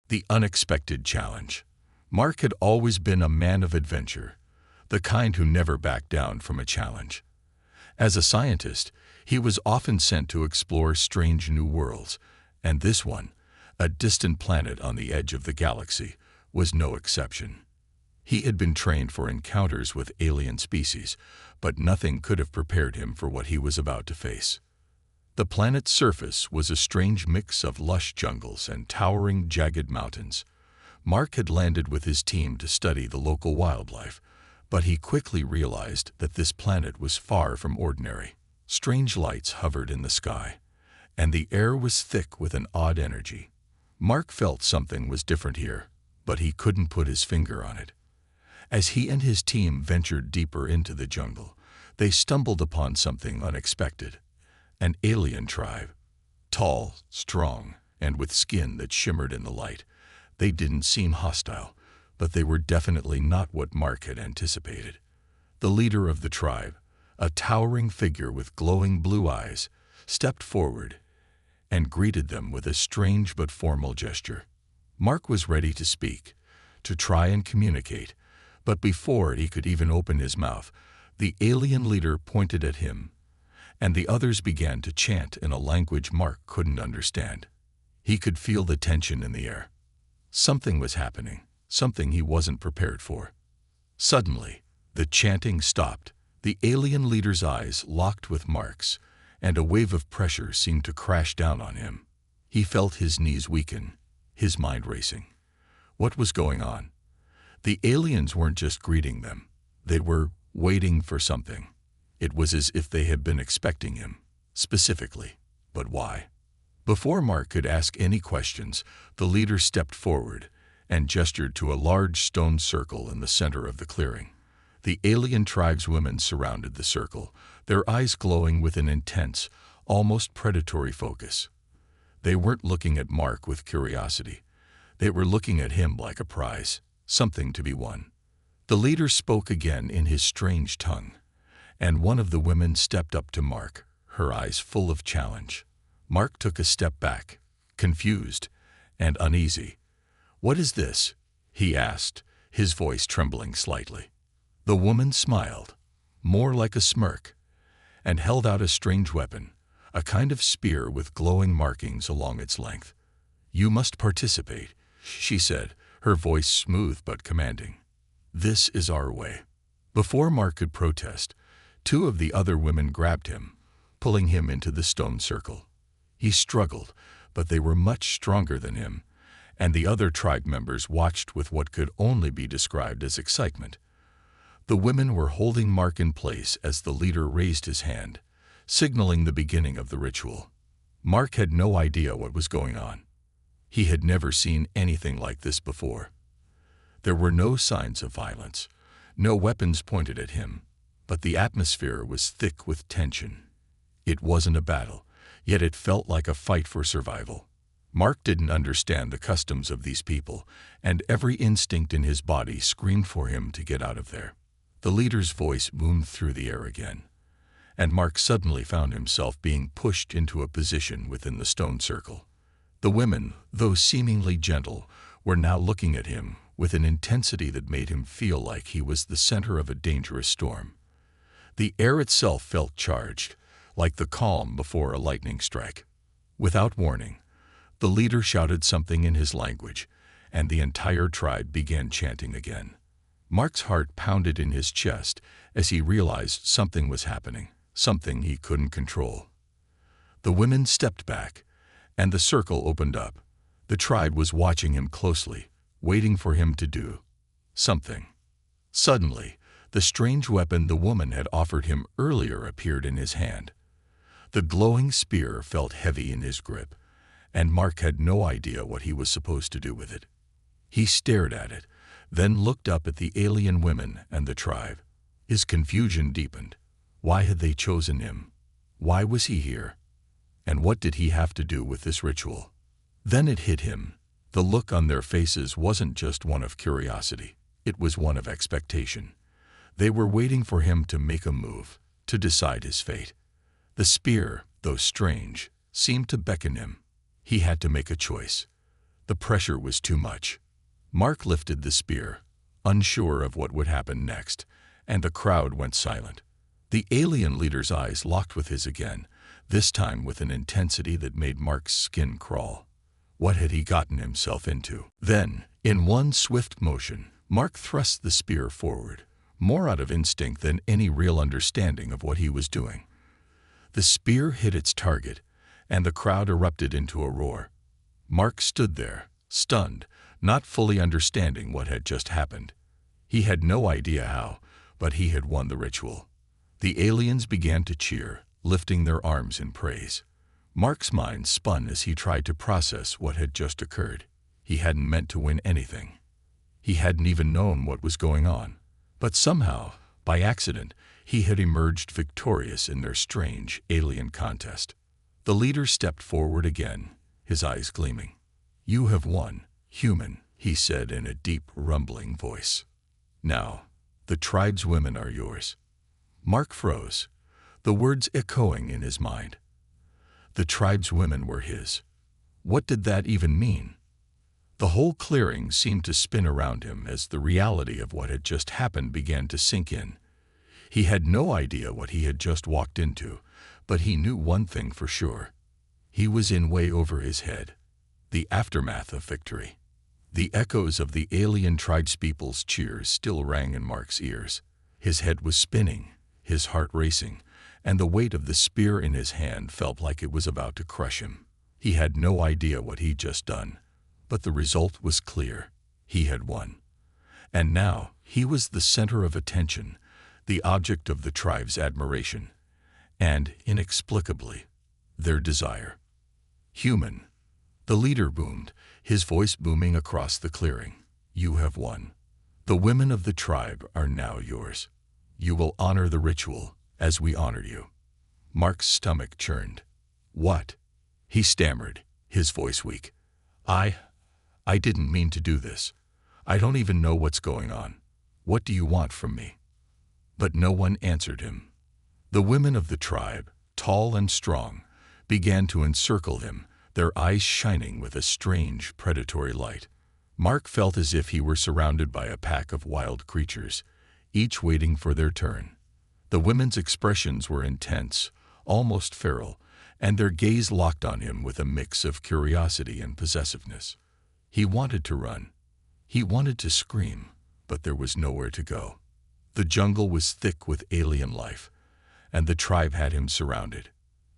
The unexpected challenge. Mark had always been a man of adventure, the kind who never backed down from a challenge. As a scientist, he was often sent to explore strange new worlds, and this one, a distant planet on the edge of the galaxy, was no exception. He had been trained for encounters with alien species, but nothing could have prepared him for what he was about to face. The planet's surface was a strange mix of lush jungles and towering, jagged mountains. Mark had landed with his team to study the local wildlife, but he quickly realized that this planet was far from ordinary. Strange lights hovered in the sky, and the air was thick with an odd energy. Mark felt something was different here, but he couldn't put his finger on it. As he and his team ventured deeper into the jungle, they stumbled upon something unexpected. An alien tribe. Tall, strong, and with skin that shimmered in the light. They didn't seem hostile, but they were definitely not what Mark had anticipated. The leader of the tribe, a towering figure with glowing blue eyes, stepped forward and greeted them with a strange but formal gesture. Mark was ready to speak, to try and communicate, but before he could even open his mouth, the alien leader pointed at him, and the others began to chant in a language Mark couldn't understand. He could feel the tension in the air. Something was happening, something he wasn't prepared for. Suddenly, the chanting stopped. The alien leader's eyes locked with Mark's, and a wave of pressure seemed to crash down on him. He felt his knees weaken, his mind racing. What was going on? The aliens weren't just greeting them. They were waiting for something. It was as if they had been expecting him, specifically. But why? Before Mark could ask any questions, the leader stepped forward and gestured to a large stone circle in the center of the clearing. The alien tribeswomen surrounded the circle, their eyes glowing with an intense, almost predatory focus. They weren't looking at Mark with curiosity. They were looking at him like a prize, something to be won. The leader spoke again in his strange tongue, and one of the women stepped up to Mark, her eyes full of challenge. Mark took a step back, confused and uneasy. "What is this?" he asked, his voice trembling slightly. The woman smiled, more like a smirk, and held out a strange weapon, a kind of spear with glowing markings along its length. "You must participate," she said, her voice smooth but commanding. "This is our way." Before Mark could protest, two of the other women grabbed him, pulling him into the stone circle. He struggled, but they were much stronger than him, and the other tribe members watched with what could only be described as excitement. The women were holding Mark in place as the leader raised his hand, signaling the beginning of the ritual. Mark had no idea what was going on. He had never seen anything like this before. There were no signs of violence, no weapons pointed at him, but the atmosphere was thick with tension. It wasn't a battle, yet it felt like a fight for survival. Mark didn't understand the customs of these people, and every instinct in his body screamed for him to get out of there. The leader's voice boomed through the air again, and Mark suddenly found himself being pushed into a position within the stone circle. The women, though seemingly gentle, were now looking at him with an intensity that made him feel like he was the center of a dangerous storm. The air itself felt charged, like the calm before a lightning strike. Without warning, the leader shouted something in his language, and the entire tribe began chanting again. Mark's heart pounded in his chest as he realized something was happening, something he couldn't control. The women stepped back, and the circle opened up. The tribe was watching him closely, waiting for him to do something. Suddenly, the strange weapon the woman had offered him earlier appeared in his hand. The glowing spear felt heavy in his grip, and Mark had no idea what he was supposed to do with it. He stared at it, then looked up at the alien women and the tribe. His confusion deepened. Why had they chosen him? Why was he here? And what did he have to do with this ritual? Then it hit him. The look on their faces wasn't just one of curiosity. It was one of expectation. They were waiting for him to make a move, to decide his fate. The spear, though strange, seemed to beckon him. He had to make a choice. The pressure was too much. Mark lifted the spear, unsure of what would happen next, and the crowd went silent. The alien leader's eyes locked with his again, this time with an intensity that made Mark's skin crawl. What had he gotten himself into? Then, in one swift motion, Mark thrust the spear forward, more out of instinct than any real understanding of what he was doing. The spear hit its target, and the crowd erupted into a roar. Mark stood there, stunned, not fully understanding what had just happened. He had no idea how, but he had won the ritual. The aliens began to cheer, lifting their arms in praise. Mark's mind spun as he tried to process what had just occurred. He hadn't meant to win anything. He hadn't even known what was going on. But somehow, by accident, he had emerged victorious in their strange alien contest. The leader stepped forward again, his eyes gleaming. "You have won, human," he said in a deep, rumbling voice. "Now, the tribe's women are yours." Mark froze, the words echoing in his mind. The tribe's women were his. What did that even mean? The whole clearing seemed to spin around him as the reality of what had just happened began to sink in. He had no idea what he had just walked into, but he knew one thing for sure. He was in way over his head. The aftermath of victory. The echoes of the alien tribespeople's cheers still rang in Mark's ears. His head was spinning, his heart racing, and the weight of the spear in his hand felt like it was about to crush him. He had no idea what he'd just done, but the result was clear. He had won. And now he was the center of attention, the object of the tribe's admiration, and, inexplicably, their desire. "Human," the leader boomed, his voice booming across the clearing. "You have won. The women of the tribe are now yours. You will honor the ritual as we honor you." Mark's stomach churned. "What?" he stammered, his voice weak. I didn't mean to do this. I don't even know what's going on. What do you want from me?" But no one answered him. The women of the tribe, tall and strong, began to encircle him, their eyes shining with a strange, predatory light. Mark felt as if he were surrounded by a pack of wild creatures, each waiting for their turn. The women's expressions were intense, almost feral, and their gaze locked on him with a mix of curiosity and possessiveness. He wanted to run. He wanted to scream, but there was nowhere to go. The jungle was thick with alien life, and the tribe had him surrounded.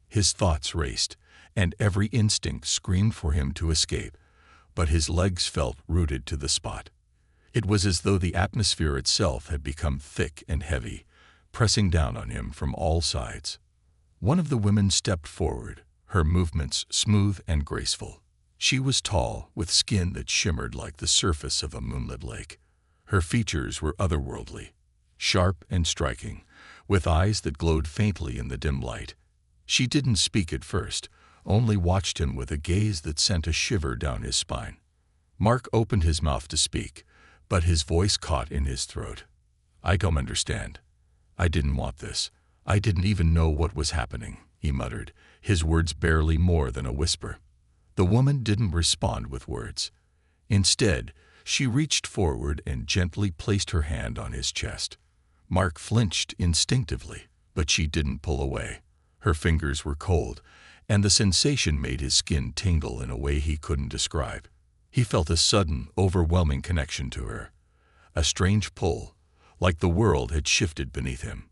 His thoughts raced, and every instinct screamed for him to escape, but his legs felt rooted to the spot. It was as though the atmosphere itself had become thick and heavy, pressing down on him from all sides. One of the women stepped forward, her movements smooth and graceful. She was tall, with skin that shimmered like the surface of a moonlit lake. Her features were otherworldly, sharp and striking, with eyes that glowed faintly in the dim light. She didn't speak at first, only watched him with a gaze that sent a shiver down his spine. Mark opened his mouth to speak, but his voice caught in his throat. "I don't understand. I didn't want this. I didn't even know what was happening," he muttered, his words barely more than a whisper. The woman didn't respond with words. Instead, she reached forward and gently placed her hand on his chest. Mark flinched instinctively, but she didn't pull away. Her fingers were cold, and the sensation made his skin tingle in a way he couldn't describe. He felt a sudden, overwhelming connection to her, a strange pull, like the world had shifted beneath him.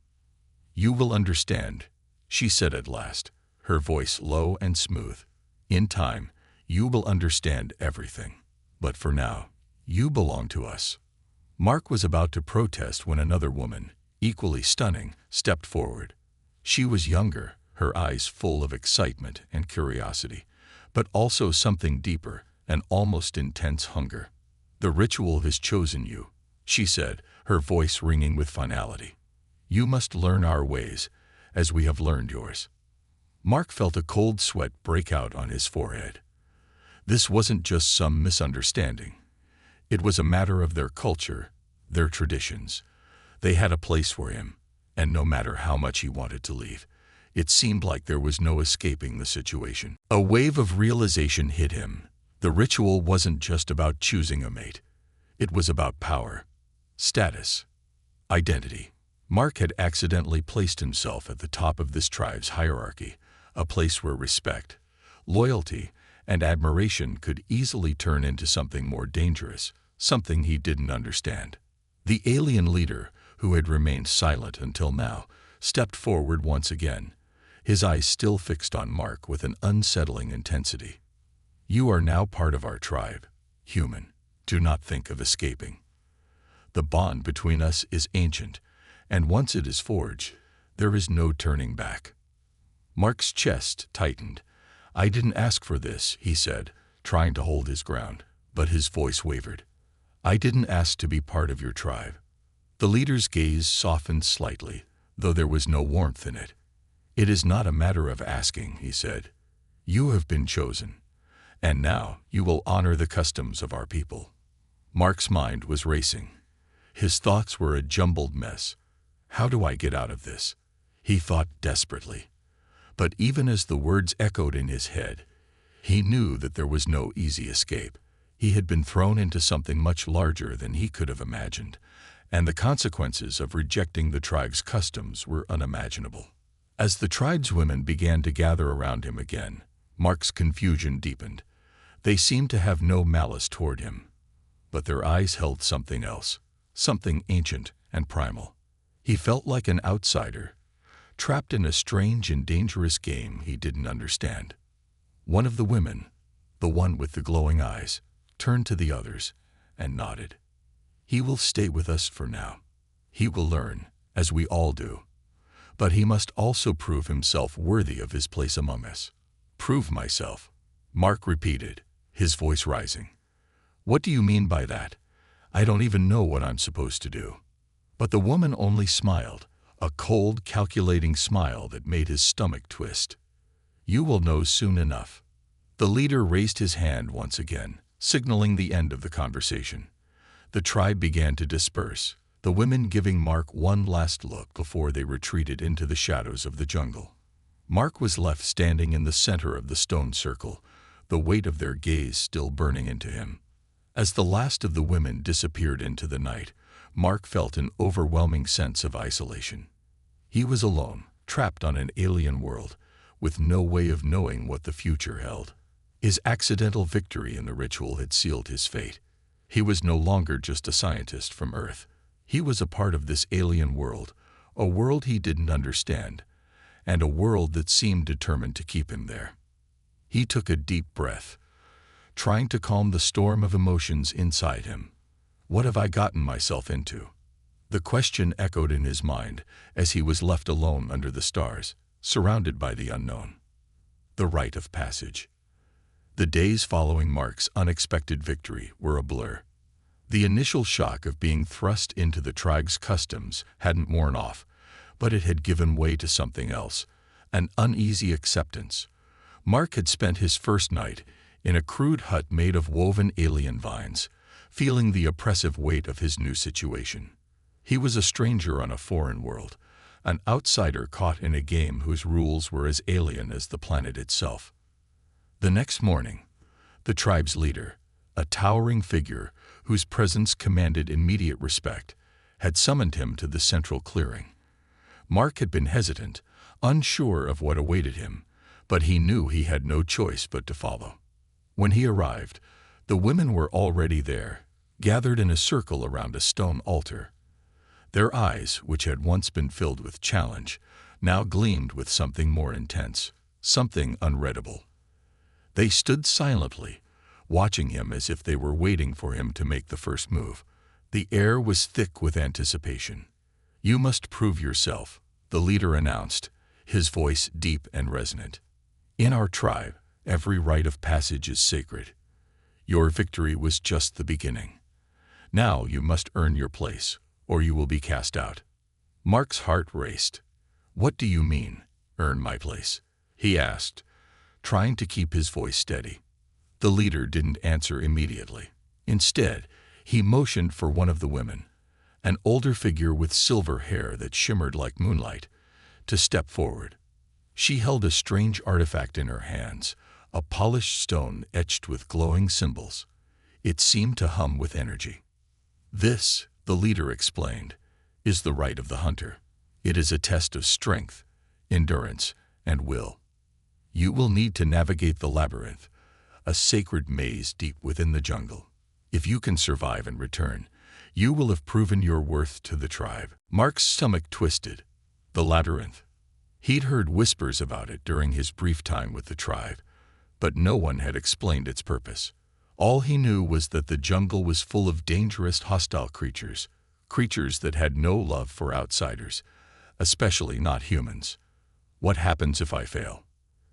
"You will understand," she said at last, her voice low and smooth. "In time, you will understand everything. But for now, you belong to us." Mark was about to protest when another woman, equally stunning, stepped forward. She was younger, her eyes full of excitement and curiosity, but also something deeper, an almost intense hunger. "The ritual has chosen you," she said, her voice ringing with finality. "You must learn our ways, as we have learned yours." Mark felt a cold sweat break out on his forehead. This wasn't just some misunderstanding. It was a matter of their culture, their traditions. They had a place for him, and no matter how much he wanted to leave, it seemed like there was no escaping the situation. A wave of realization hit him. The ritual wasn't just about choosing a mate. It was about power, status, identity. Mark had accidentally placed himself at the top of this tribe's hierarchy, a place where respect, loyalty, and admiration could easily turn into something more dangerous, something he didn't understand. The alien leader, who had remained silent until now, stepped forward once again, his eyes still fixed on Mark with an unsettling intensity. "You are now part of our tribe, human. Do not think of escaping. The bond between us is ancient, and once it is forged, there is no turning back." Mark's chest tightened. "I didn't ask for this," he said, trying to hold his ground, but his voice wavered. "I didn't ask to be part of your tribe." The leader's gaze softened slightly, though there was no warmth in it. "It is not a matter of asking," he said. "You have been chosen, and now you will honor the customs of our people." Mark's mind was racing. His thoughts were a jumbled mess. "How do I get out of this?" he thought desperately. But even as the words echoed in his head, he knew that there was no easy escape. He had been thrown into something much larger than he could have imagined, and the consequences of rejecting the tribe's customs were unimaginable. As the tribe's women began to gather around him again, Mark's confusion deepened. They seemed to have no malice toward him, but their eyes held something else, something ancient and primal. He felt like an outsider, trapped in a strange and dangerous game he didn't understand. One of the women, the one with the glowing eyes, turned to the others and nodded. "He will stay with us for now. He will learn, as we all do. But he must also prove himself worthy of his place among us." "Prove myself," Mark repeated, his voice rising. "What do you mean by that? I don't even know what I'm supposed to do." But the woman only smiled, a cold, calculating smile that made his stomach twist. "You will know soon enough." The leader raised his hand once again, signaling the end of the conversation. The tribe began to disperse, the women giving Mark one last look before they retreated into the shadows of the jungle. Mark was left standing in the center of the stone circle, the weight of their gaze still burning into him. As the last of the women disappeared into the night, Mark felt an overwhelming sense of isolation. He was alone, trapped on an alien world, with no way of knowing what the future held. His accidental victory in the ritual had sealed his fate. He was no longer just a scientist from Earth. He was a part of this alien world, a world he didn't understand, and a world that seemed determined to keep him there. He took a deep breath, trying to calm the storm of emotions inside him. What have I gotten myself into? The question echoed in his mind as he was left alone under the stars, surrounded by the unknown. The rite of passage. The days following Mark's unexpected victory were a blur. The initial shock of being thrust into the tribe's customs hadn't worn off, but it had given way to something else, an uneasy acceptance. Mark had spent his first night in a crude hut made of woven alien vines, feeling the oppressive weight of his new situation. He was a stranger on a foreign world, an outsider caught in a game whose rules were as alien as the planet itself. The next morning, the tribe's leader, a towering figure whose presence commanded immediate respect, had summoned him to the central clearing. Mark had been hesitant, unsure of what awaited him, but he knew he had no choice but to follow. When he arrived, the women were already there, gathered in a circle around a stone altar. Their eyes, which had once been filled with challenge, now gleamed with something more intense, something unreadable. They stood silently, watching him as if they were waiting for him to make the first move. The air was thick with anticipation. "You must prove yourself," the leader announced, his voice deep and resonant. "In our tribe, every rite of passage is sacred. Your victory was just the beginning. Now you must earn your place, or you will be cast out." Mark's heart raced. "What do you mean, earn my place?" he asked, trying to keep his voice steady. The leader didn't answer immediately. Instead, he motioned for one of the women, an older figure with silver hair that shimmered like moonlight, to step forward. She held a strange artifact in her hands, a polished stone etched with glowing symbols. It seemed to hum with energy. "This," the leader explained, "is the right of the hunter. It is a test of strength, endurance, and will. You will need to navigate the labyrinth, a sacred maze deep within the jungle. If you can survive and return, you will have proven your worth to the tribe." Mark's stomach twisted. The labyrinth. He'd heard whispers about it during his brief time with the tribe, but no one had explained its purpose. All he knew was that the jungle was full of dangerous, hostile creatures, creatures that had no love for outsiders, especially not humans. "What happens if I fail?"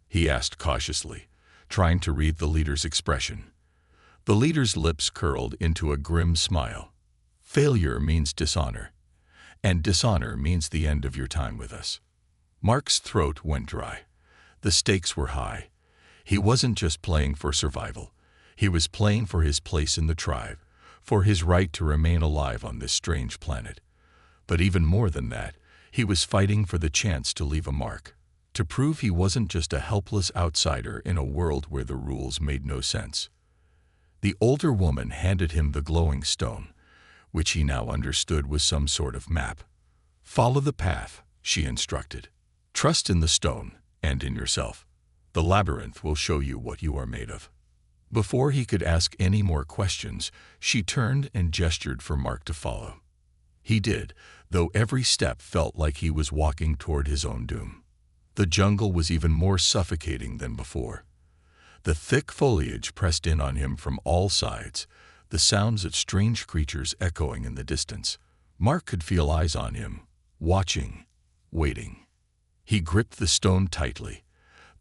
he asked cautiously, trying to read the leader's expression. The leader's lips curled into a grim smile. "Failure means dishonor, and dishonor means the end of your time with us." Mark's throat went dry. The stakes were high. He wasn't just playing for survival. He was playing for his place in the tribe, for his right to remain alive on this strange planet. But even more than that, he was fighting for the chance to leave a mark, to prove he wasn't just a helpless outsider in a world where the rules made no sense. The older woman handed him the glowing stone, which he now understood was some sort of map. "Follow the path," she instructed. "Trust in the stone and in yourself. The labyrinth will show you what you are made of." Before he could ask any more questions, she turned and gestured for Mark to follow. He did, though every step felt like he was walking toward his own doom. The jungle was even more suffocating than before. The thick foliage pressed in on him from all sides, the sounds of strange creatures echoing in the distance. Mark could feel eyes on him, watching, waiting. He gripped the stone tightly,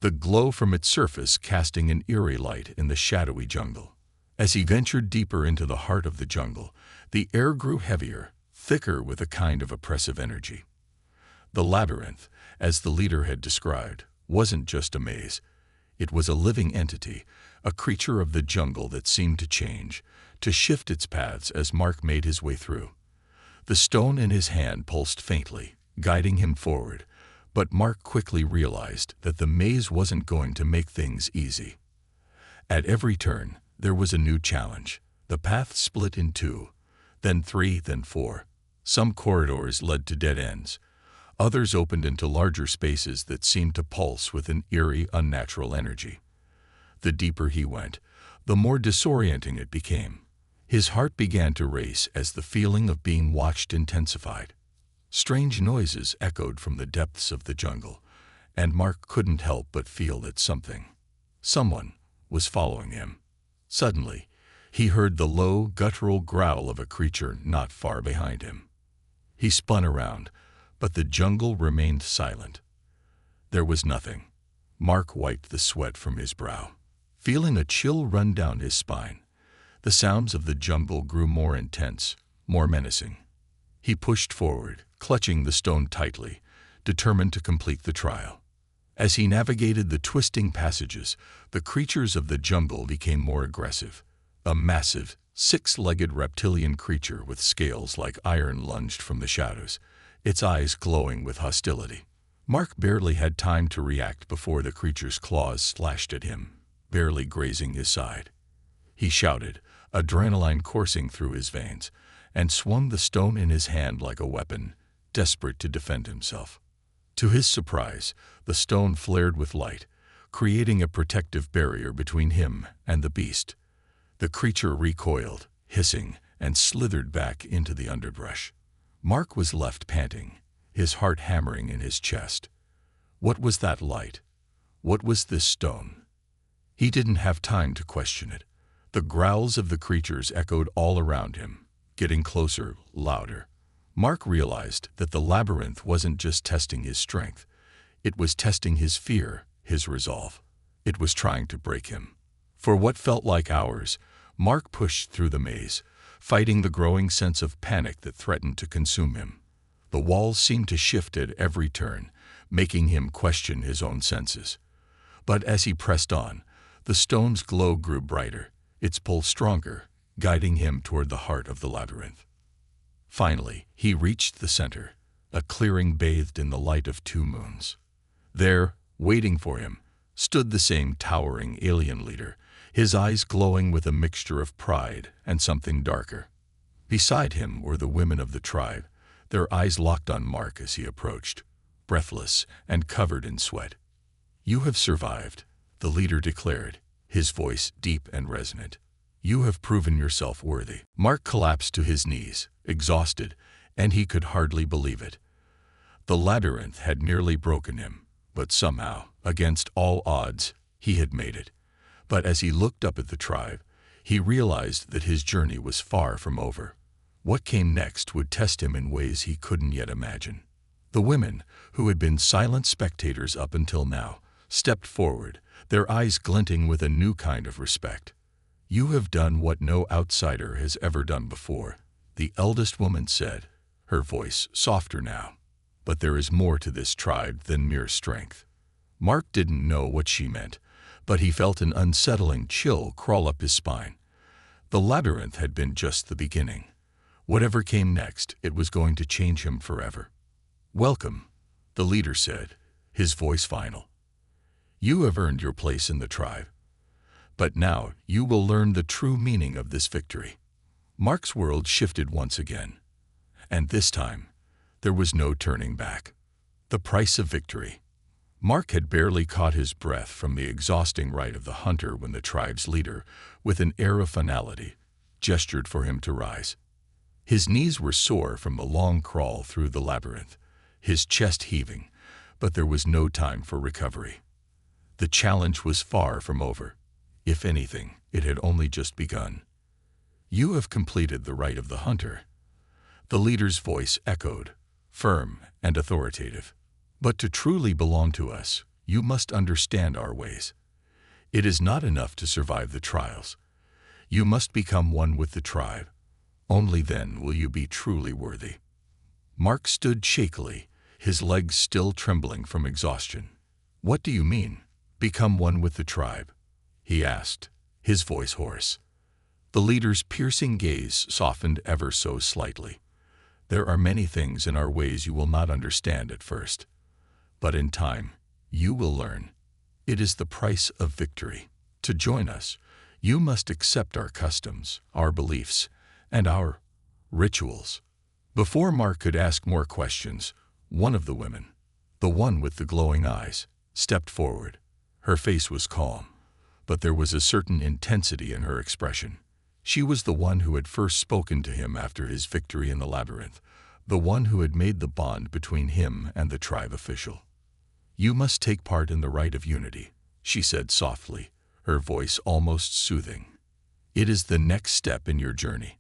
the glow from its surface casting an eerie light in the shadowy jungle. As he ventured deeper into the heart of the jungle, the air grew heavier, thicker with a kind of oppressive energy. The labyrinth, as the leader had described, wasn't just a maze. It was a living entity, a creature of the jungle that seemed to change, to shift its paths as Mark made his way through. The stone in his hand pulsed faintly, guiding him forward, but Mark quickly realized that the maze wasn't going to make things easy. At every turn, there was a new challenge. The path split in two, then three, then four. Some corridors led to dead ends. Others opened into larger spaces that seemed to pulse with an eerie, unnatural energy. The deeper he went, the more disorienting it became. His heart began to race as the feeling of being watched intensified. Strange noises echoed from the depths of the jungle, and Mark couldn't help but feel that someone was following him. Suddenly, he heard the low, guttural growl of a creature not far behind him. He spun around, but the jungle remained silent. There was nothing. Mark wiped the sweat from his brow, feeling a chill run down his spine. The sounds of the jungle grew more intense, more menacing. He pushed forward, clutching the stone tightly, determined to complete the trial. As he navigated the twisting passages, the creatures of the jungle became more aggressive. A massive, six-legged reptilian creature with scales like iron lunged from the shadows, its eyes glowing with hostility. Mark barely had time to react before the creature's claws slashed at him, barely grazing his side. He shouted, adrenaline coursing through his veins, and swung the stone in his hand like a weapon, desperate to defend himself. To his surprise, the stone flared with light, creating a protective barrier between him and the beast. The creature recoiled, hissing, and slithered back into the underbrush. Mark was left panting, his heart hammering in his chest. What was that light? What was this stone? He didn't have time to question it. The growls of the creatures echoed all around him, getting closer, louder. Mark realized that the labyrinth wasn't just testing his strength. It was testing his fear, his resolve. It was trying to break him. For what felt like hours, Mark pushed through the maze, fighting the growing sense of panic that threatened to consume him. The walls seemed to shift at every turn, making him question his own senses. But as he pressed on, the stone's glow grew brighter, its pull stronger, guiding him toward the heart of the labyrinth. Finally, he reached the center, a clearing bathed in the light of two moons. There, waiting for him, stood the same towering alien leader, his eyes glowing with a mixture of pride and something darker. Beside him were the women of the tribe, their eyes locked on Mark as he approached, breathless and covered in sweat. "You have survived," the leader declared, his voice deep and resonant. "You have proven yourself worthy." Mark collapsed to his knees, exhausted, and he could hardly believe it. The labyrinth had nearly broken him, but somehow, against all odds, he had made it. But as he looked up at the tribe, he realized that his journey was far from over. What came next would test him in ways he couldn't yet imagine. The women, who had been silent spectators up until now, stepped forward, their eyes glinting with a new kind of respect. "You have done what no outsider has ever done before," the eldest woman said, her voice softer now. "But there is more to this tribe than mere strength." Mark didn't know what she meant, but he felt an unsettling chill crawl up his spine. The labyrinth had been just the beginning. Whatever came next, it was going to change him forever. "Welcome," the leader said, his voice final. "You have earned your place in the tribe. But now you will learn the true meaning of this victory." Mark's world shifted once again. And this time, there was no turning back. The price of victory. Mark had barely caught his breath from the exhausting rite of the hunter when the tribe's leader, with an air of finality, gestured for him to rise. His knees were sore from the long crawl through the labyrinth, his chest heaving, but there was no time for recovery. The challenge was far from over. If anything, it had only just begun. "You have completed the rite of the hunter," the leader's voice echoed, firm and authoritative. "But to truly belong to us, you must understand our ways. It is not enough to survive the trials. You must become one with the tribe. Only then will you be truly worthy." Mark stood shakily, his legs still trembling from exhaustion. "What do you mean, become one with the tribe?" he asked, his voice hoarse. The leader's piercing gaze softened ever so slightly. "There are many things in our ways you will not understand at first. But in time, you will learn. It is the price of victory. To join us, you must accept our customs, our beliefs, and our rituals." Before Mark could ask more questions, one of the women, the one with the glowing eyes, stepped forward. Her face was calm, but there was a certain intensity in her expression. She was the one who had first spoken to him after his victory in the labyrinth, the one who had made the bond between him and the tribe official. "You must take part in the rite of unity," she said softly, her voice almost soothing. "It is the next step in your journey.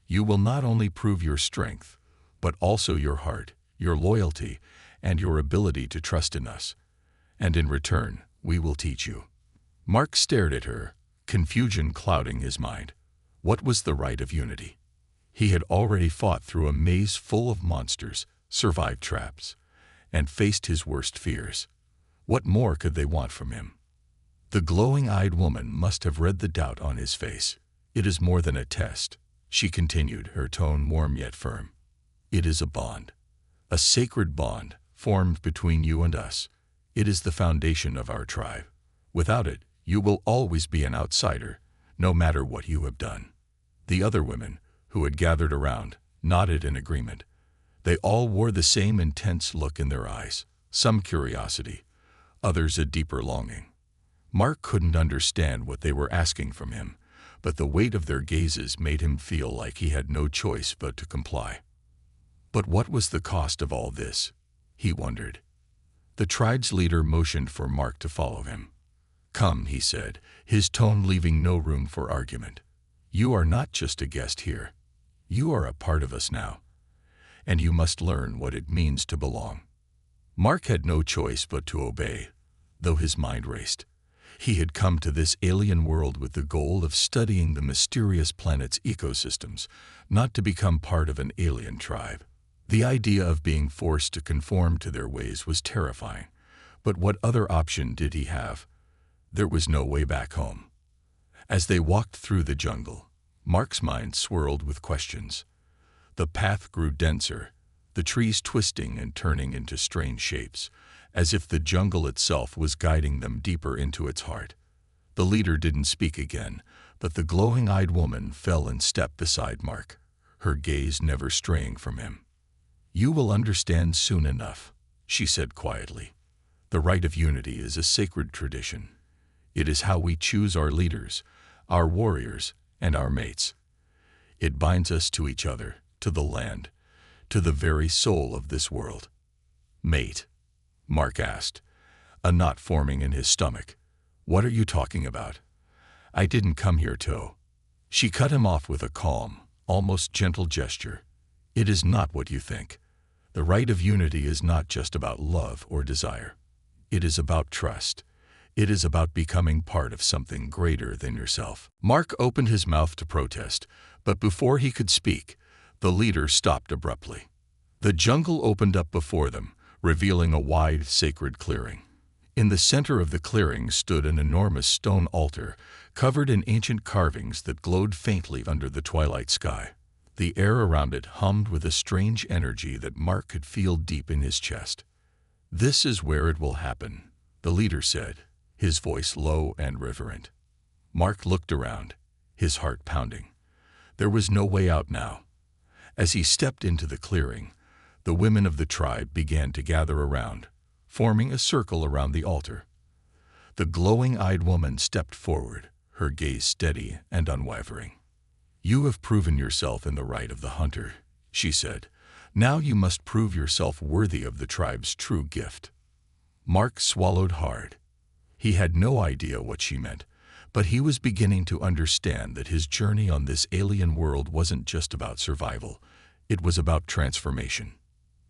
You will not only prove your strength, but also your heart, your loyalty, and your ability to trust in us. And in return, we will teach you." Mark stared at her, confusion clouding his mind. What was the rite of unity? He had already fought through a maze full of monsters, survived traps, and faced his worst fears. What more could they want from him? The glowing-eyed woman must have read the doubt on his face. "It is more than a test," she continued, her tone warm yet firm. "It is a bond, a sacred bond formed between you and us. It is the foundation of our tribe. Without it, you will always be an outsider, no matter what you have done." The other women, who had gathered around, nodded in agreement. They all wore the same intense look in their eyes, some curiosity, others a deeper longing. Mark couldn't understand what they were asking from him, but the weight of their gazes made him feel like he had no choice but to comply. But what was the cost of all this? He wondered. The tribe's leader motioned for Mark to follow him. "Come," he said, his tone leaving no room for argument. "You are not just a guest here. You are a part of us now, and you must learn what it means to belong." Mark had no choice but to obey, though his mind raced. He had come to this alien world with the goal of studying the mysterious planet's ecosystems, not to become part of an alien tribe. The idea of being forced to conform to their ways was terrifying, but what other option did he have? There was no way back home. As they walked through the jungle, Mark's mind swirled with questions. The path grew denser, the trees twisting and turning into strange shapes, as if the jungle itself was guiding them deeper into its heart. The leader didn't speak again, but the glowing-eyed woman fell in step beside Mark, her gaze never straying from him. "You will understand soon enough," she said quietly. "The rite of unity is a sacred tradition. It is how we choose our leaders, our warriors, and our mates. It binds us to each other, to the land, to the very soul of this world." "Mate?" Mark asked, a knot forming in his stomach. "What are you talking about? I didn't come here to—" She cut him off with a calm, almost gentle gesture. "It is not what you think. The rite of unity is not just about love or desire. It is about trust. It is about becoming part of something greater than yourself." Mark opened his mouth to protest, but before he could speak, the leader stopped abruptly. The jungle opened up before them, revealing a wide, sacred clearing. In the center of the clearing stood an enormous stone altar, covered in ancient carvings that glowed faintly under the twilight sky. The air around it hummed with a strange energy that Mark could feel deep in his chest. "This is where it will happen," the leader said, his voice low and reverent. Mark looked around, his heart pounding. There was no way out now. As he stepped into the clearing, the women of the tribe began to gather around, forming a circle around the altar. The glowing-eyed woman stepped forward, her gaze steady and unwavering. "You have proven yourself in the right of the hunter," she said. "Now you must prove yourself worthy of the tribe's true gift." Mark swallowed hard. He had no idea what she meant, but he was beginning to understand that his journey on this alien world wasn't just about survival. It was about transformation.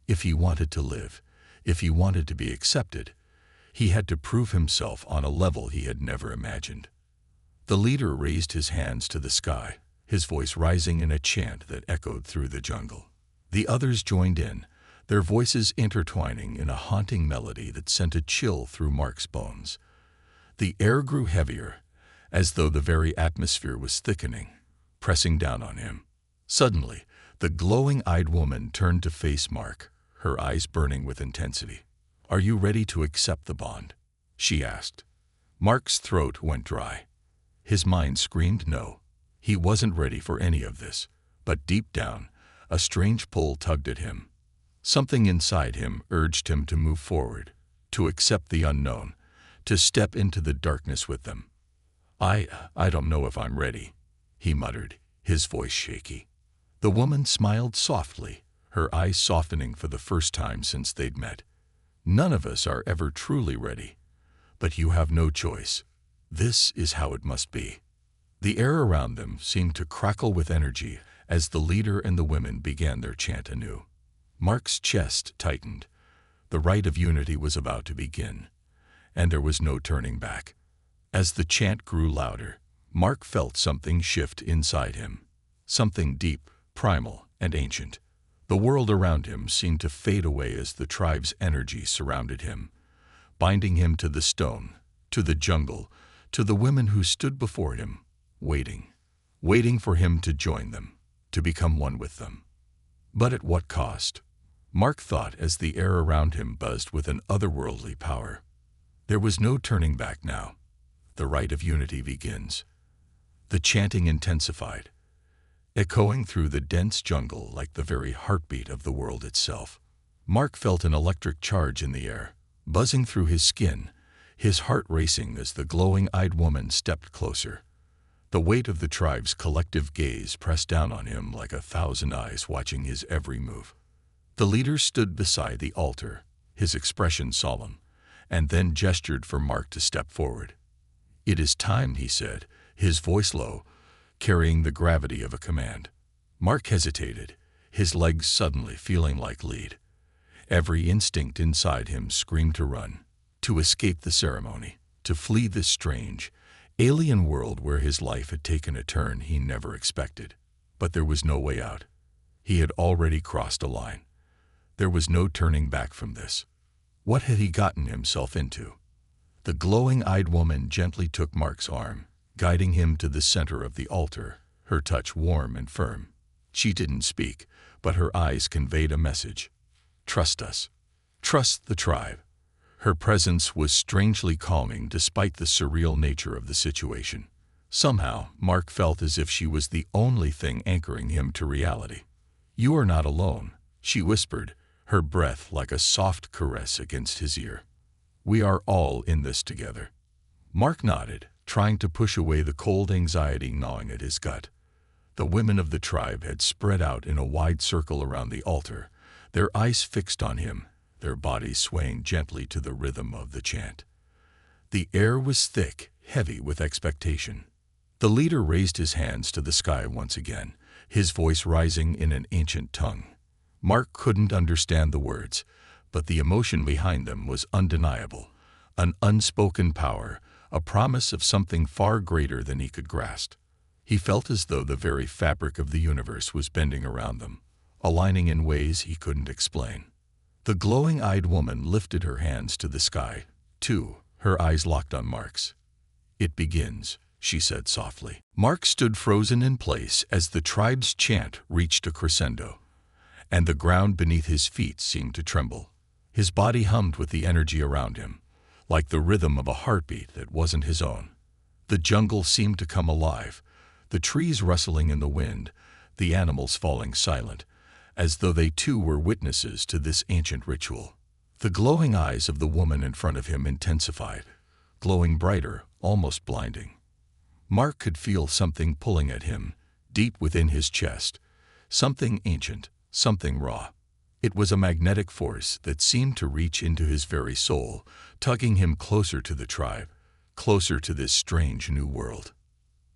If he wanted to live, if he wanted to be accepted, he had to prove himself on a level he had never imagined. The leader raised his hands to the sky, his voice rising in a chant that echoed through the jungle. The others joined in, their voices intertwining in a haunting melody that sent a chill through Mark's bones. The air grew heavier, as though the very atmosphere was thickening, pressing down on him. Suddenly, the glowing-eyed woman turned to face Mark, her eyes burning with intensity. "Are you ready to accept the bond?" she asked. Mark's throat went dry. His mind screamed no. He wasn't ready for any of this, but deep down, a strange pull tugged at him. Something inside him urged him to move forward, to accept the unknown, to step into the darkness with them. I don't know if I'm ready," he muttered, his voice shaky. The woman smiled softly, her eyes softening for the first time since they'd met. "None of us are ever truly ready, but you have no choice. This is how it must be." The air around them seemed to crackle with energy as the leader and the women began their chant anew. Mark's chest tightened. The rite of unity was about to begin, and there was no turning back. As the chant grew louder, Mark felt something shift inside him, something deep, primal, and ancient. The world around him seemed to fade away as the tribe's energy surrounded him, binding him to the stone, to the jungle, to the women who stood before him, waiting for him to join them, to become one with them. But at what cost? Mark thought as the air around him buzzed with an otherworldly power. There was no turning back now. The rite of unity begins. The chanting intensified, echoing through the dense jungle like the very heartbeat of the world itself. Mark felt an electric charge in the air, buzzing through his skin, his heart racing as the glowing-eyed woman stepped closer. The weight of the tribe's collective gaze pressed down on him like 1,000 eyes watching his every move. The leader stood beside the altar, his expression solemn, and then gestured for Mark to step forward. "It is time," he said, his voice low, carrying the gravity of a command. Mark hesitated, his legs suddenly feeling like lead. Every instinct inside him screamed to run, to escape the ceremony, to flee this strange, alien world where his life had taken a turn he never expected. But there was no way out. He had already crossed a line. There was no turning back from this. What had he gotten himself into? The glowing-eyed woman gently took Mark's arm, guiding him to the center of the altar, her touch warm and firm. She didn't speak, but her eyes conveyed a message. "Trust us. Trust the tribe." Her presence was strangely calming despite the surreal nature of the situation. Somehow, Mark felt as if she was the only thing anchoring him to reality. "You are not alone," she whispered, her breath like a soft caress against his ear. "We are all in this together." Mark nodded, trying to push away the cold anxiety gnawing at his gut. The women of the tribe had spread out in a wide circle around the altar, their eyes fixed on him, their bodies swaying gently to the rhythm of the chant. The air was thick, heavy with expectation. The leader raised his hands to the sky once again, his voice rising in an ancient tongue. Mark couldn't understand the words, but the emotion behind them was undeniable, an unspoken power, a promise of something far greater than he could grasp. He felt as though the very fabric of the universe was bending around them, aligning in ways he couldn't explain. The glowing-eyed woman lifted her hands to the sky, too, her eyes locked on Mark's. "It begins," she said softly. Mark stood frozen in place as the tribe's chant reached a crescendo, and the ground beneath his feet seemed to tremble. His body hummed with the energy around him, like the rhythm of a heartbeat that wasn't his own. The jungle seemed to come alive, the trees rustling in the wind, the animals falling silent, as though they too were witnesses to this ancient ritual. The glowing eyes of the woman in front of him intensified, glowing brighter, almost blinding. Mark could feel something pulling at him, deep within his chest, something ancient, something raw. It was a magnetic force that seemed to reach into his very soul, tugging him closer to the tribe, closer to this strange new world.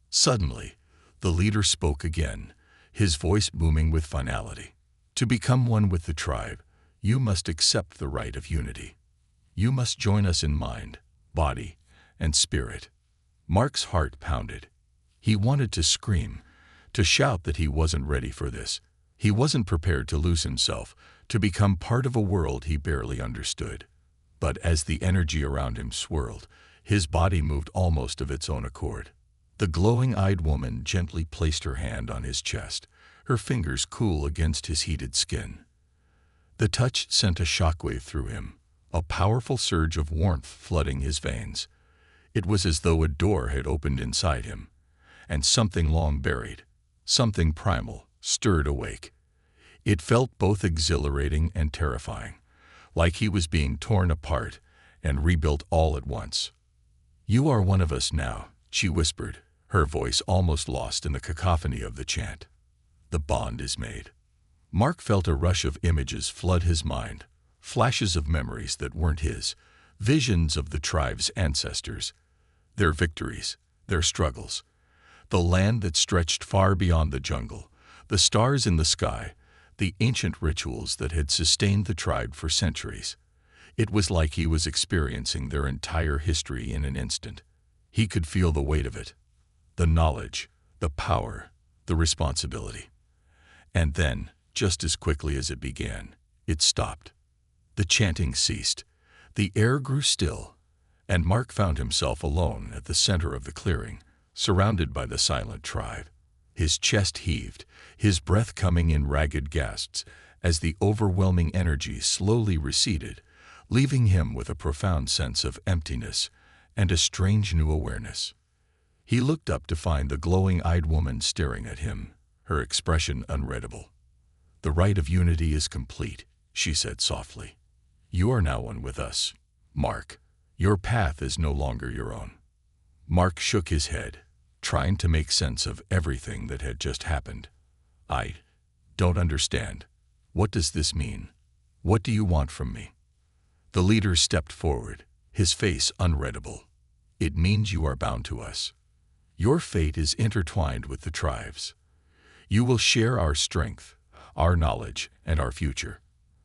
Suddenly, the leader spoke again, his voice booming with finality. "To become one with the tribe, you must accept the right of unity. You must join us in mind, body, and spirit." Mark's heart pounded. He wanted to scream, to shout that he wasn't ready for this. He wasn't prepared to lose himself, to become part of a world he barely understood. But as the energy around him swirled, his body moved almost of its own accord. The glowing-eyed woman gently placed her hand on his chest, her fingers cool against his heated skin. The touch sent a shockwave through him, a powerful surge of warmth flooding his veins. It was as though a door had opened inside him, and something long buried, something primal, stirred awake. It felt both exhilarating and terrifying, like he was being torn apart and rebuilt all at once. "You are one of us now," she whispered, her voice almost lost in the cacophony of the chant. "The bond is made." Mark felt a rush of images flood his mind, flashes of memories that weren't his, visions of the tribe's ancestors, their victories, their struggles, the land that stretched far beyond the jungle, the stars in the sky, the ancient rituals that had sustained the tribe for centuries. It was like he was experiencing their entire history in an instant. He could feel the weight of it, the knowledge, the power, the responsibility. And then, just as quickly as it began, it stopped. The chanting ceased, the air grew still, and Mark found himself alone at the center of the clearing, surrounded by the silent tribe. His chest heaved, his breath coming in ragged gasps as the overwhelming energy slowly receded, leaving him with a profound sense of emptiness and a strange new awareness. He looked up to find the glowing-eyed woman staring at him, her expression unreadable. "The rite of unity is complete," she said softly. "You are now one with us, Mark. Your path is no longer your own." Mark shook his head, trying to make sense of everything that had just happened. "I don't understand. What does this mean? What do you want from me?" The leader stepped forward, his face unreadable. "It means you are bound to us. Your fate is intertwined with the tribe's. You will share our strength, our knowledge, and our future.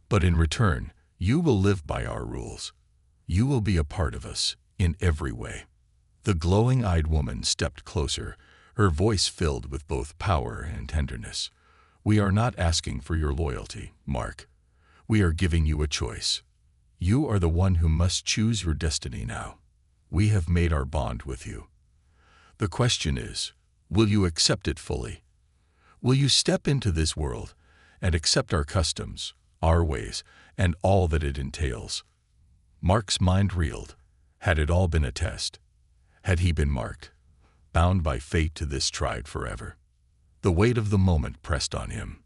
But in return, you will live by our rules. You will be a part of us, in every way." The glowing-eyed woman stepped closer, her voice filled with both power and tenderness. "We are not asking for your loyalty, Mark. We are giving you a choice. You are the one who must choose your destiny now. We have made our bond with you. The question is, will you accept it fully? Will you step into this world and accept our customs, our ways, and all that it entails?" Mark's mind reeled. Had it all been a test? Had he been marked, bound by fate to this tribe forever? The weight of the moment pressed on him.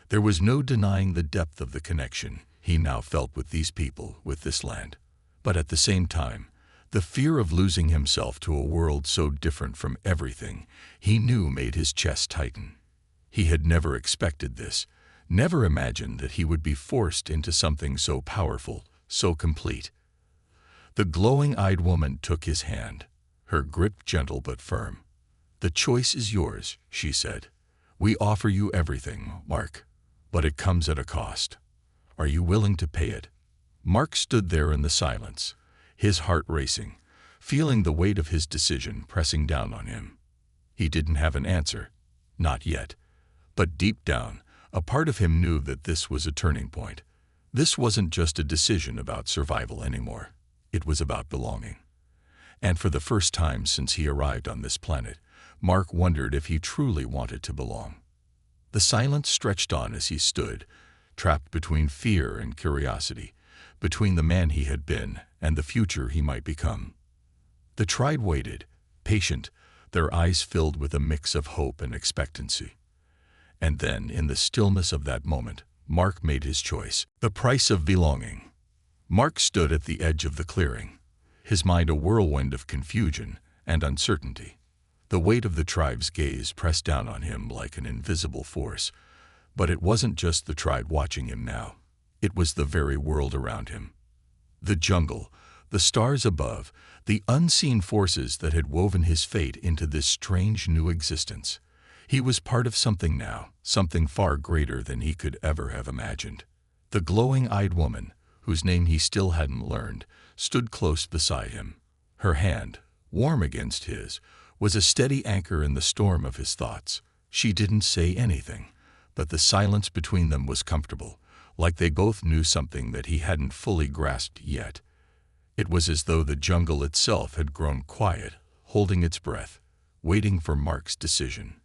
There was no denying the depth of the connection he now felt with these people, with this land. But at the same time, the fear of losing himself to a world so different from everything he knew made his chest tighten. He had never expected this, never imagined that he would be forced into something so powerful, so complete. The glowing-eyed woman took his hand, her grip gentle but firm. "The choice is yours," she said. "We offer you everything, Mark, but it comes at a cost. Are you willing to pay it?" Mark stood there in the silence, his heart racing, feeling the weight of his decision pressing down on him. He didn't have an answer, not yet. But deep down, a part of him knew that this was a turning point. This wasn't just a decision about survival anymore. It was about belonging. And for the first time since he arrived on this planet, Mark wondered if he truly wanted to belong. The silence stretched on as he stood, trapped between fear and curiosity, between the man he had been and the future he might become. The tribe waited, patient, their eyes filled with a mix of hope and expectancy. And then, in the stillness of that moment, Mark made his choice. The price of belonging. Mark stood at the edge of the clearing, his mind a whirlwind of confusion and uncertainty. The weight of the tribe's gaze pressed down on him like an invisible force. But it wasn't just the tribe watching him now. It was the very world around him. The jungle, the stars above, the unseen forces that had woven his fate into this strange new existence. He was part of something now, something far greater than he could ever have imagined. The glowing-eyed woman, whose name he still hadn't learned, stood close beside him. Her hand, warm against his, was a steady anchor in the storm of his thoughts. She didn't say anything, but the silence between them was comfortable, like they both knew something that he hadn't fully grasped yet. It was as though the jungle itself had grown quiet, holding its breath, waiting for Mark's decision.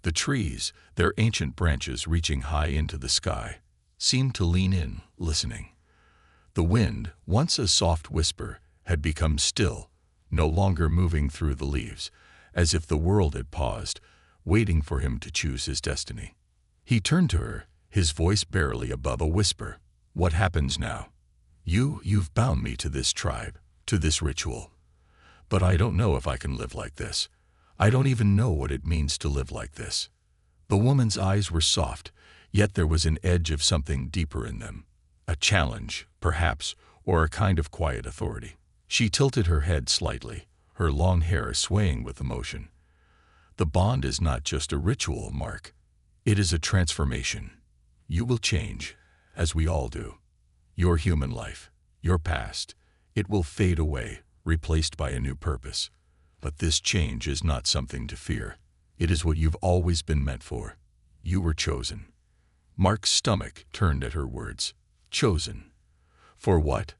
The trees, their ancient branches reaching high into the sky, seemed to lean in, listening. The wind, once a soft whisper, had become still, no longer moving through the leaves, as if the world had paused, waiting for him to choose his destiny. He turned to her, his voice barely above a whisper. "What happens now? You've bound me to this tribe, to this ritual. But I don't know if I can live like this. I don't even know what it means to live like this." The woman's eyes were soft, yet there was an edge of something deeper in them. A challenge, perhaps, or a kind of quiet authority. She tilted her head slightly, her long hair swaying with emotion. "The bond is not just a ritual, Mark. It is a transformation. You will change, as we all do. Your human life, your past, it will fade away, replaced by a new purpose. But this change is not something to fear. It is what you've always been meant for. You were chosen." Mark's stomach turned at her words. Chosen. For what?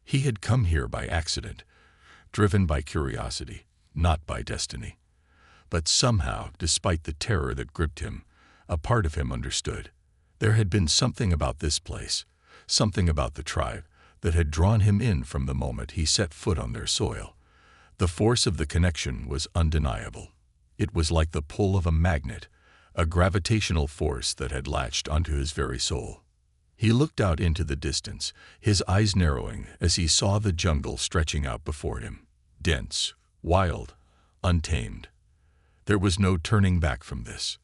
He had come here by accident, driven by curiosity, not by destiny. But somehow, despite the terror that gripped him, a part of him understood. There had been something about this place, something about the tribe, that had drawn him in from the moment he set foot on their soil. The force of the connection was undeniable. It was like the pull of a magnet, a gravitational force that had latched onto his very soul. He looked out into the distance, his eyes narrowing as he saw the jungle stretching out before him, dense, wild, untamed. There was no turning back from this.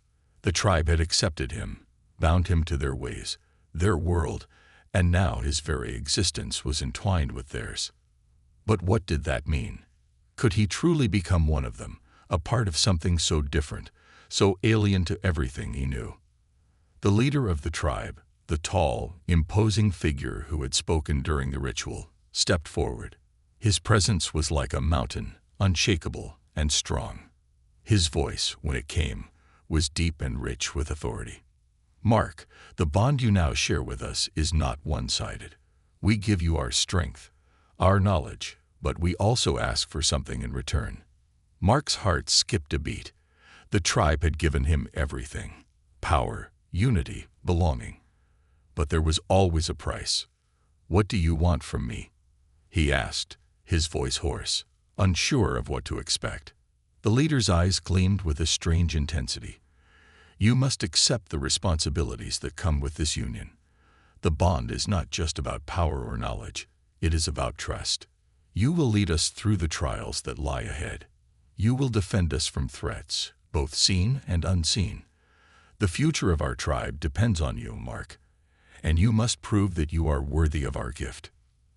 The tribe had accepted him, bound him to their ways, their world, and now his very existence was entwined with theirs. But what did that mean? Could he truly become one of them, a part of something so different, so alien to everything he knew? The leader of the tribe, the tall, imposing figure who had spoken during the ritual, stepped forward. His presence was like a mountain, unshakable and strong. His voice, when it came, was deep and rich with authority. "Mark, the bond you now share with us is not one-sided. We give you our strength, our knowledge, but we also ask for something in return." Mark's heart skipped a beat. The tribe had given him everything: power, unity, belonging. But there was always a price. "What do you want from me?" he asked, his voice hoarse, unsure of what to expect. The leader's eyes gleamed with a strange intensity. You must accept the responsibilities that come with this union. The bond is not just about power or knowledge. It is about trust. You will lead us through the trials that lie ahead. You will defend us from threats, both seen and unseen. The future of our tribe depends on you, Mark, and you must prove that you are worthy of our gift.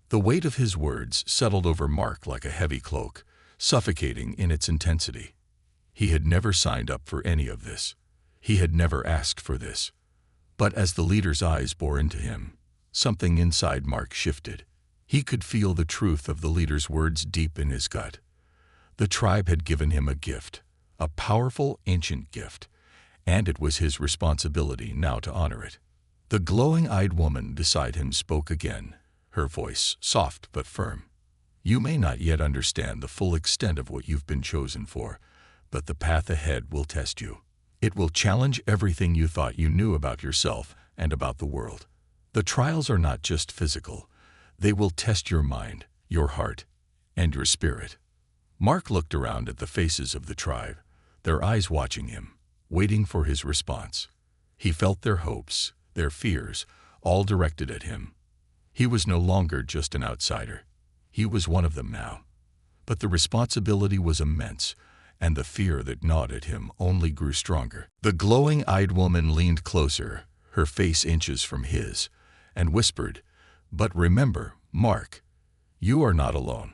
The weight of his words settled over Mark like a heavy cloak, suffocating in its intensity. He had never signed up for any of this. He had never asked for this. But as the leader's eyes bore into him, something inside Mark shifted. He could feel the truth of the leader's words deep in his gut. The tribe had given him a gift, a powerful, ancient gift, and it was his responsibility now to honor it. The glowing-eyed woman beside him spoke again, her voice soft but firm. You may not yet understand the full extent of what you've been chosen for, but the path ahead will test you. It will challenge everything you thought you knew about yourself and about the world. The trials are not just physical. They will test your mind, your heart, and your spirit. Mark looked around at the faces of the tribe, their eyes watching him, waiting for his response. He felt their hopes, their fears, all directed at him. He was no longer just an outsider. He was one of them now. But the responsibility was immense, and the fear that gnawed at him only grew stronger. The glowing-eyed woman leaned closer, her face inches from his, and whispered, "But remember, Mark, you are not alone.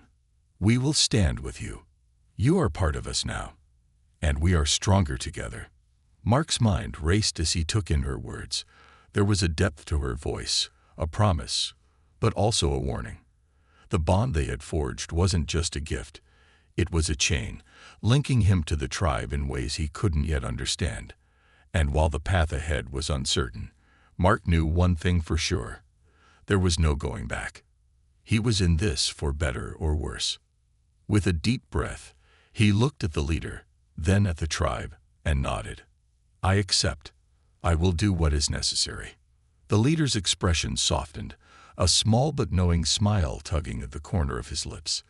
We will stand with you. You are part of us now, and we are stronger together." Mark's mind raced as he took in her words. There was a depth to her voice, a promise, but also a warning. The bond they had forged wasn't just a gift. It was a chain, linking him to the tribe in ways he couldn't yet understand. And while the path ahead was uncertain, Mark knew one thing for sure. There was no going back. He was in this for better or worse. With a deep breath, he looked at the leader, then at the tribe, and nodded. "I accept. I will do what is necessary." The leader's expression softened, a small but knowing smile tugging at the corner of his lips.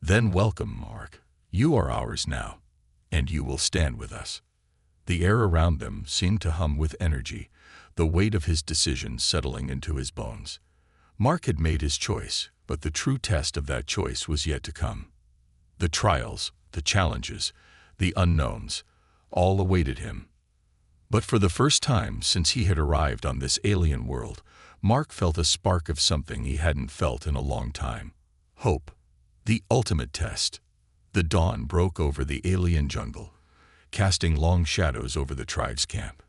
"Then welcome, Mark. You are ours now, and you will stand with us." The air around them seemed to hum with energy, the weight of his decision settling into his bones. Mark had made his choice, but the true test of that choice was yet to come. The trials, the challenges, the unknowns, all awaited him. But for the first time since he had arrived on this alien world, Mark felt a spark of something he hadn't felt in a long time. Hope. The ultimate test. The dawn broke over the alien jungle, casting long shadows over the tribe's camp.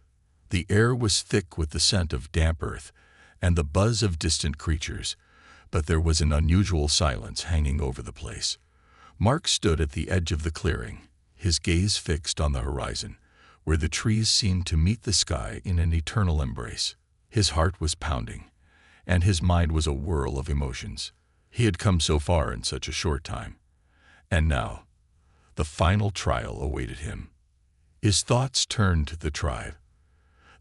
The air was thick with the scent of damp earth and the buzz of distant creatures, but there was an unusual silence hanging over the place. Mark stood at the edge of the clearing, his gaze fixed on the horizon, where the trees seemed to meet the sky in an eternal embrace. His heart was pounding, and his mind was a whirl of emotions. He had come so far in such a short time. And now, the final trial awaited him. His thoughts turned to the tribe.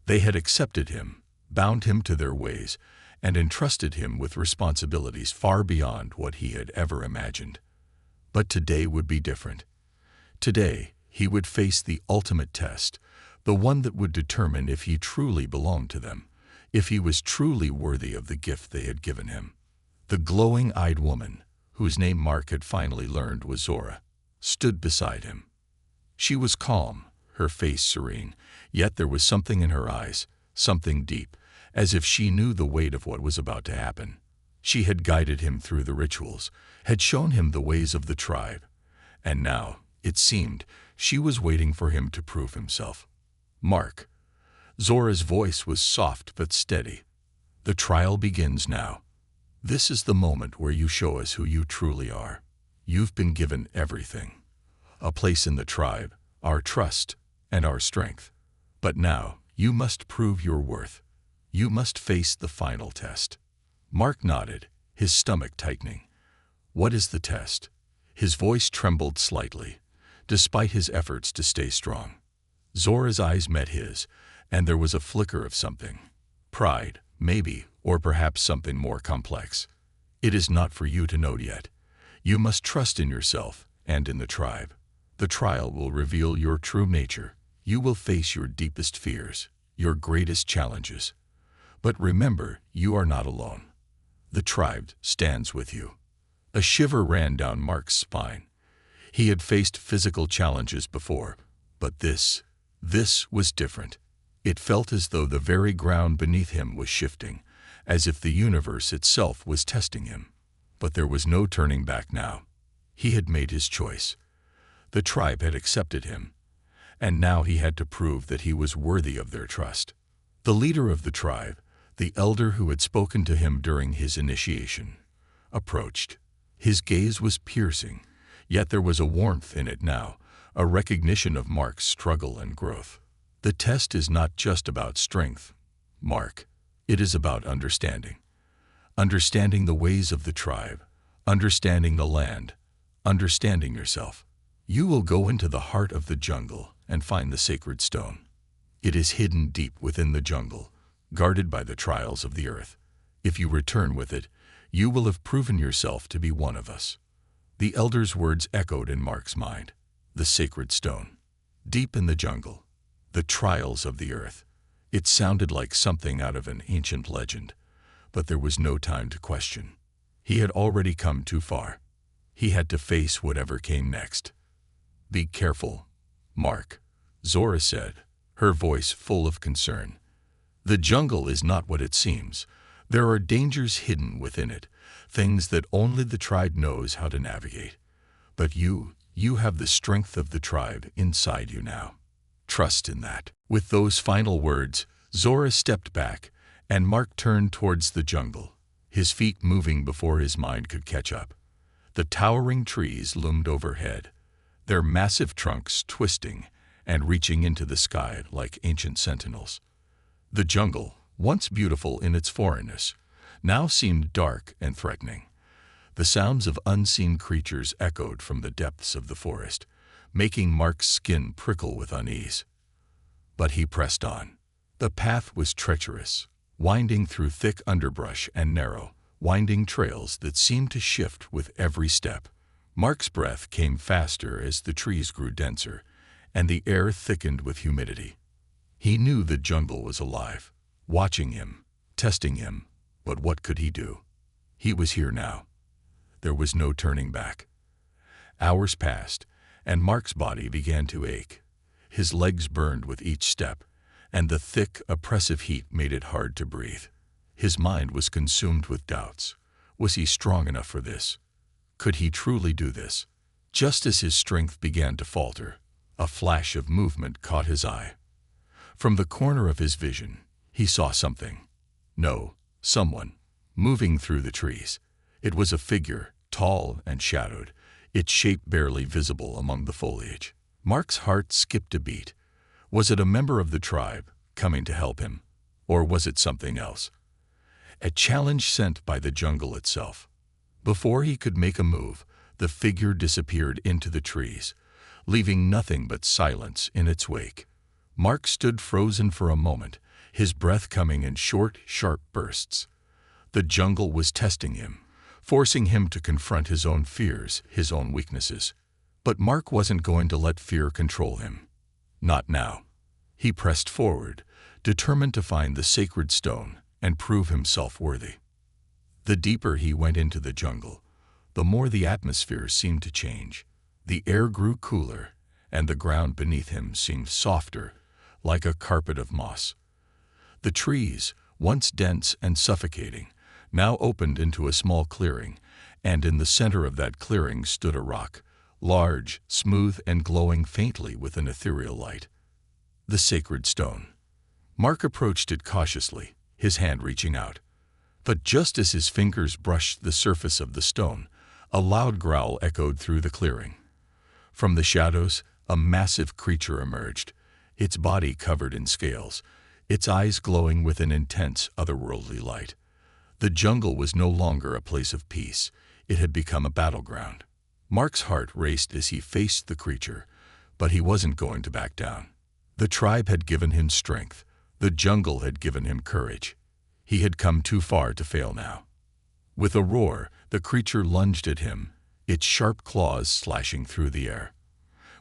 They had accepted him, bound him to their ways, and entrusted him with responsibilities far beyond what he had ever imagined. But today would be different. Today, he would face the ultimate test, the one that would determine if he truly belonged to them, if he was truly worthy of the gift they had given him. The glowing-eyed woman, whose name Mark had finally learned was Zora, stood beside him. She was calm, her face serene, yet there was something in her eyes, something deep, as if she knew the weight of what was about to happen. She had guided him through the rituals, had shown him the ways of the tribe, and now, it seemed, she was waiting for him to prove himself. "Mark." Zora's voice was soft but steady. "The trial begins now. This is the moment where you show us who you truly are. You've been given everything. A place in the tribe, our trust, and our strength. But now, you must prove your worth. You must face the final test." Mark nodded, his stomach tightening. "What is the test?" His voice trembled slightly, despite his efforts to stay strong. Zora's eyes met his, and there was a flicker of something. Pride, maybe, or perhaps something more complex. It is not for you to know yet. You must trust in yourself and in the tribe. The trial will reveal your true nature. You will face your deepest fears, your greatest challenges. But remember, you are not alone. The tribe stands with you. A shiver ran down Mark's spine. He had faced physical challenges before, but this was different. It felt as though the very ground beneath him was shifting, as if the universe itself was testing him. But there was no turning back now. He had made his choice. The tribe had accepted him, and now he had to prove that he was worthy of their trust. The leader of the tribe, the elder who had spoken to him during his initiation, approached. His gaze was piercing, yet there was a warmth in it now, a recognition of Mark's struggle and growth. The test is not just about strength, Mark. It is about understanding. Understanding the ways of the tribe, understanding the land, understanding yourself. You will go into the heart of the jungle and find the sacred stone. It is hidden deep within the jungle, guarded by the trials of the earth. If you return with it, you will have proven yourself to be one of us. The elder's words echoed in Mark's mind. The sacred stone. Deep in the jungle. The trials of the earth. It sounded like something out of an ancient legend, but there was no time to question. He had already come too far. He had to face whatever came next. Be careful, Mark, Zora said, her voice full of concern. The jungle is not what it seems. There are dangers hidden within it, things that only the tribe knows how to navigate. But you have the strength of the tribe inside you now. Trust in that. With those final words, Zora stepped back, and Mark turned towards the jungle, his feet moving before his mind could catch up. The towering trees loomed overhead, their massive trunks twisting and reaching into the sky like ancient sentinels. The jungle, once beautiful in its foreignness, now seemed dark and threatening. The sounds of unseen creatures echoed from the depths of the forest, making Mark's skin prickle with unease. But he pressed on. The path was treacherous, winding through thick underbrush and narrow, winding trails that seemed to shift with every step. Mark's breath came faster as the trees grew denser, and the air thickened with humidity. He knew the jungle was alive, watching him, testing him, but what could he do? He was here now. There was no turning back. Hours passed, and Mark's body began to ache. His legs burned with each step, and the thick, oppressive heat made it hard to breathe. His mind was consumed with doubts. Was he strong enough for this? Could he truly do this? Just as his strength began to falter, a flash of movement caught his eye. From the corner of his vision, he saw something. No, someone, moving through the trees. It was a figure, tall and shadowed, its shape barely visible among the foliage. Mark's heart skipped a beat. Was it a member of the tribe, coming to help him? Or was it something else? A challenge sent by the jungle itself. Before he could make a move, the figure disappeared into the trees, leaving nothing but silence in its wake. Mark stood frozen for a moment, his breath coming in short, sharp bursts. The jungle was testing him, forcing him to confront his own fears, his own weaknesses. But Mark wasn't going to let fear control him. Not now. He pressed forward, determined to find the sacred stone and prove himself worthy. The deeper he went into the jungle, the more the atmosphere seemed to change. The air grew cooler, and the ground beneath him seemed softer, like a carpet of moss. The trees, once dense and suffocating, now opened into a small clearing, and in the center of that clearing stood a rock, large, smooth, and glowing faintly with an ethereal light. The sacred stone. Mark approached it cautiously, his hand reaching out. But just as his fingers brushed the surface of the stone, a loud growl echoed through the clearing. From the shadows, a massive creature emerged, its body covered in scales, its eyes glowing with an intense, otherworldly light. The jungle was no longer a place of peace. It had become a battleground. Mark's heart raced as he faced the creature, but he wasn't going to back down. The tribe had given him strength. The jungle had given him courage. He had come too far to fail now. With a roar, the creature lunged at him, its sharp claws slashing through the air.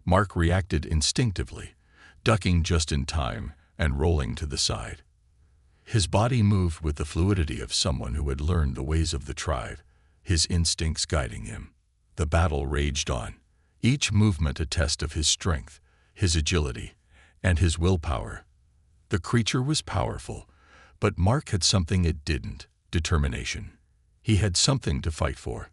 Mark reacted instinctively, ducking just in time and rolling to the side. His body moved with the fluidity of someone who had learned the ways of the tribe, his instincts guiding him. The battle raged on, each movement a test of his strength, his agility, and his willpower. The creature was powerful, but Mark had something it didn't: determination. He had something to fight for.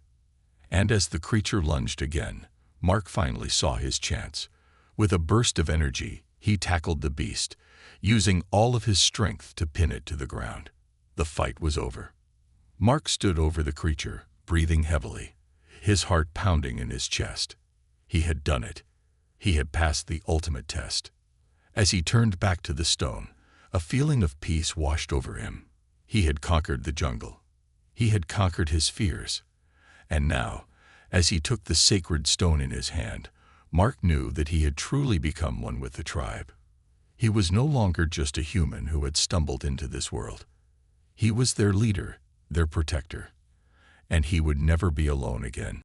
And as the creature lunged again, Mark finally saw his chance. With a burst of energy, he tackled the beast, using all of his strength to pin it to the ground. The fight was over. Mark stood over the creature, breathing heavily, his heart pounding in his chest. He had done it. He had passed the ultimate test. As he turned back to the stone, a feeling of peace washed over him. He had conquered the jungle. He had conquered his fears. And now, as he took the sacred stone in his hand, Mark knew that he had truly become one with the tribe. He was no longer just a human who had stumbled into this world. He was their leader, their protector. And he would never be alone again.